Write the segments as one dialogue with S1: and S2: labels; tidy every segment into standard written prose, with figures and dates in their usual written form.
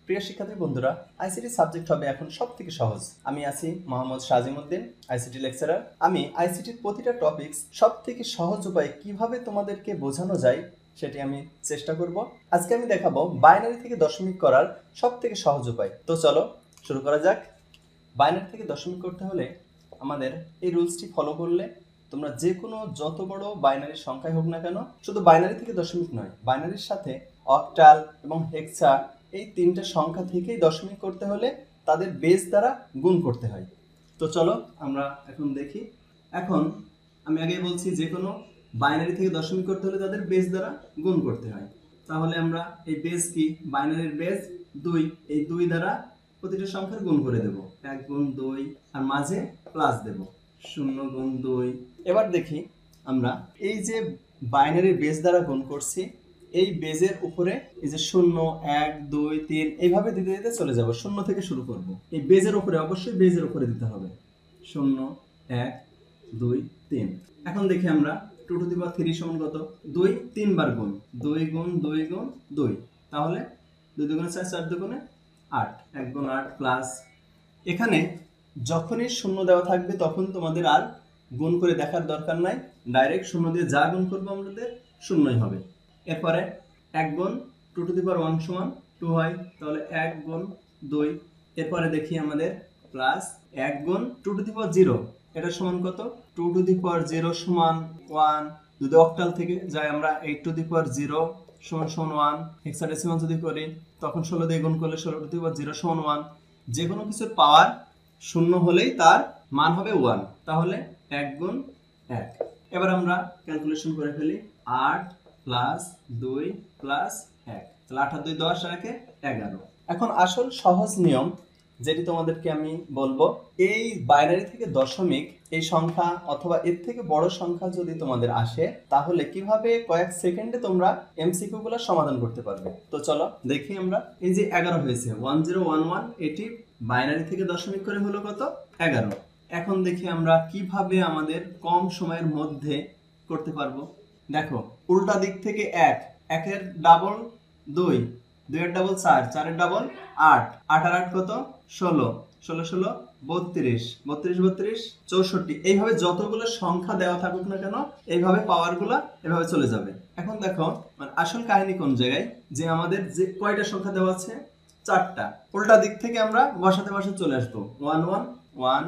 S1: প্রিয় শিক্ষার্থী বন্ধুরা, আইসিটি সাবজেক্ট হবে এখন সবথেকে সহজ। আমি আছি মোহাম্মদ শাজিমউদ্দিন, আইসিটি লেকচারার। আমি আইসিটির প্রতিটা টপিকস সবথেকে সহজ উপায়ে কিভাবে তোমাদেরকে বোঝানো যায় সেটি আমি চেষ্টা করব। আজকে আমি দেখাবো বাইনারি থেকে দশমিক করার সবথেকে সহজ উপায়। তো চলো শুরু করা যাক। বাইনারি থেকে দশমিক করতে হলে আমাদের এই রুলসটি ফলো করলে তোমরা যে কোনো যত বড় বাইনারি সংখ্যাই হোক না কেন, শুধু বাইনারি থেকে দশমিক নয়, বাইনারির সাথে অক্টাল এবং হেক্সা এই তিনটা সংখ্যা থেকেই দশমিক করতে হলে তাদের বেস দ্বারা গুণ করতে হয়। তো চলো আমরা এখন দেখি। এখন আমি আগেই বলছি যে কোনো বাইনারি থেকে দশমিক করতে হলে তাদের বেস দ্বারা গুণ করতে হয়। তাহলে আমরা এই বেস কি, বাইনারির বেস 2, এই 2 দ্বারা প্রতিটা সংখ্যার গুণ করে দেব। 1 গুণ 2 আর মাঝে প্লাস দেব 0 গুণ 2। এবার দেখি আমরা এই যে বাইনারির বেস দ্বারা গুণ করছি, এই বেজের উপরে এই যে 0 1 2 3 এইভাবে দিতে দিতে চলে যাব। 0 থেকে শুরু করব। এই বেজের উপরে, অবশ্যই বেজের উপরে দিতে হবে। 0 1 2 3। এখন দেখি আমরা 2 টু দি পাওয়ার 3 সমান কত? 2 3 বার গুণ, 2 গুণ 2 গুণ 2। তাহলে 2 দুগুণে 4 4 দুগুণে 8, 1 গুণ 8 প্লাস। এখানে যখনই 0 দেওয়া থাকবে তখন তোমাদের আর গুণ করে দেখার দরকার নাই, ডাইরেক্ট 0 দিয়ে যা গুণ করবো আমাদের 0ই হবে। এরপরে 1 গুণ 2 টু দি পাওয়ার 1 সমান 2 হয়, তাহলে 1 গুণ 2। এরপরে দেখি আমাদের প্লাস 1 গুণ 2 টু দি পাওয়ার 0, এটা সমান কত? 2 টু দি পাওয়ার 0 সমান 1। যদি অক্টাল থেকে যাই আমরা 8 টু দি পাওয়ার 0 সমান 1। হেক্সাডেসিমাল যদি করি তখন 16 দিয়ে গুণ করলে 16 টু দি পাওয়ার 0 সমান 1। যে কোনো কিছুর পাওয়ার 0 হলেই তার মান হবে 1। তাহলে 1 গুণ 1। এবার আমরা ক্যালকুলেশন করে ফেলি। 8 প্লাস 2 প্লাস 1, তাহলে 8 আর 2 10 আর 1 11। এখন আসল সহজ নিয়ম যেটি তোমাদেরকে আমি বলবো, এই বাইনারি থেকে দশমিক এই সংখ্যা অথবা এর থেকে বড় সংখ্যা যদি তোমাদের আসে তাহলে কিভাবে কয়েক সেকেন্ডে তোমরা এমসিকিউ গুলো সমাধান করতে পারবে। তো চলো দেখি আমরা। এই যে 11 হয়েছে 1011, এটি বাইনারি থেকে দশমিক করে হলো কত? 11। এখন দেখি আমরা কিভাবে আমাদের কম সময়ের মধ্যে করতে পারবো। দেখো, উল্টা দিক থেকে 1, 1 এর ডাবল 2, 2 এর ডাবল 4, 4 এর ডাবল 8, 8 আর 8 কত? 16, 16 16 32, 32 32 64। এইভাবে যতগুলো সংখ্যা দেওয়া থাকুক না কেন এইভাবে পাওয়ারগুলো এভাবে চলে যাবে। এখন দেখো মানে আসল কাহিনী কোন জায়গায়, যে আমাদের যে কয়টা সংখ্যা দেওয়া আছে? 4টা। উল্টা দিক থেকে আমরা বসাতে বসাতে চলে আসবো 1 1 1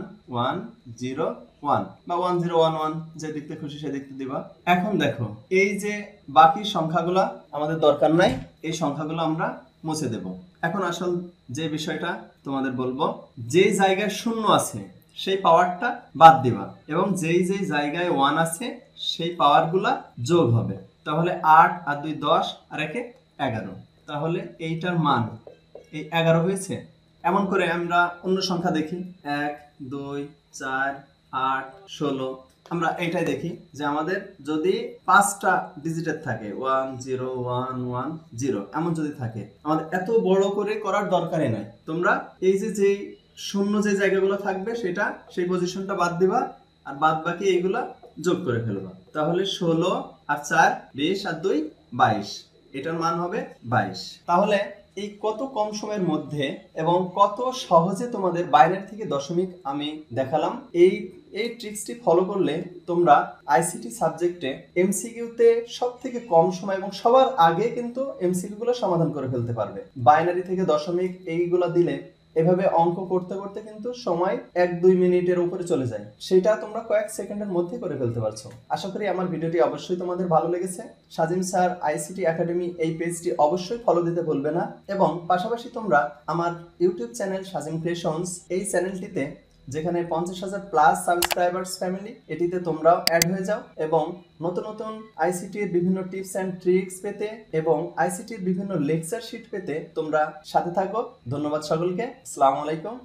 S1: 1 0 1 বা 1 0 1 1, যে দিকতে খুশি সেদিকতে দিবা। এখন দেখো এই যে বাকি সংখ্যাগুলো আমাদের দরকার নাই, এই সংখ্যাগুলো আমরা মুছে দেব। এখন আসল যে বিষয়টা তোমাদের বলবো, যে জায়গায় 0 আছে সেই পাওয়ারটা বাদ দিবা এবং যেই যেই জায়গায় 1 আছে সেই পাওয়ারগুলা যোগ হবে। তাহলে 8 আর 2 10 আর 1 11। তাহলে এইটার মান এই 11 হয়েছে। এমন করে আমরা অন্য সংখ্যা দেখি, 1 2 4 8 16। আমরা এইটাই দেখি যে আমাদের যদি 5টা ডিজিটের থাকে 1 0 1 1 0 এমন যদি থাকে, আমাদের এত বড় করে করার দরকারই নাই। তোমরা এই যে যে শূন্য যে জায়গাগুলো থাকবে সেটা সেই পজিশনটা বাদ দিবা আর বাদ বাকি এইগুলা যোগ করে ফেলবা। তাহলে 16 আর 4 20 আর 2 22, এটার মান হবে 22। তাহলে এই কত কম সময়ের মধ্যে এবং কত সহজে তোমাদের বাইনারি থেকে দশমিক আমি দেখালাম। এই ট্রিক্সটি ফলো করলে তোমরা আইসিটি সাবজেক্টে এমসিকিউতে সবথেকে কম সময় এবং সবার আগে কিন্তু এমসিকিউ গুলো সমাধান করে ফেলতে পারবে। বাইনারি থেকে দশমিক এইগুলো দিলে এভাবে অঙ্ক করতে করতে কিন্তু সময় 1-2 মিনিটের উপরে চলে যায়, সেটা তোমরা কয়েক সেকেন্ডের মধ্যে করে ফেলতে পারছো। আশা করি আমার ভিডিওটি অবশ্যই তোমাদের ভালো লেগেছে। সাজিম স্যার আইসিটি একাডেমি এই পেজটি অবশ্যই ফলো দিতে ভুলবে না এবং পাশাপাশি তোমরা আমার ইউটিউব চ্যানেল সাজিম ক্রিয়েশনস, এই চ্যানেলটিতে যেখানে 50,000 প্লাস সাবস্ক্রাইবার্স ফ্যামিলি, এটিতে তোমরাও অ্যাড হয়ে যাও এবং নতুন নতুন আইসিটির বিভিন্ন টিপস অ্যান্ড ট্রিক্স পেতে এবং আইসিটির বিভিন্ন লেকচার শিট পেতে তোমরা সাথে থাকো। ধন্যবাদ সকলকে। আসসালামু আলাইকুম।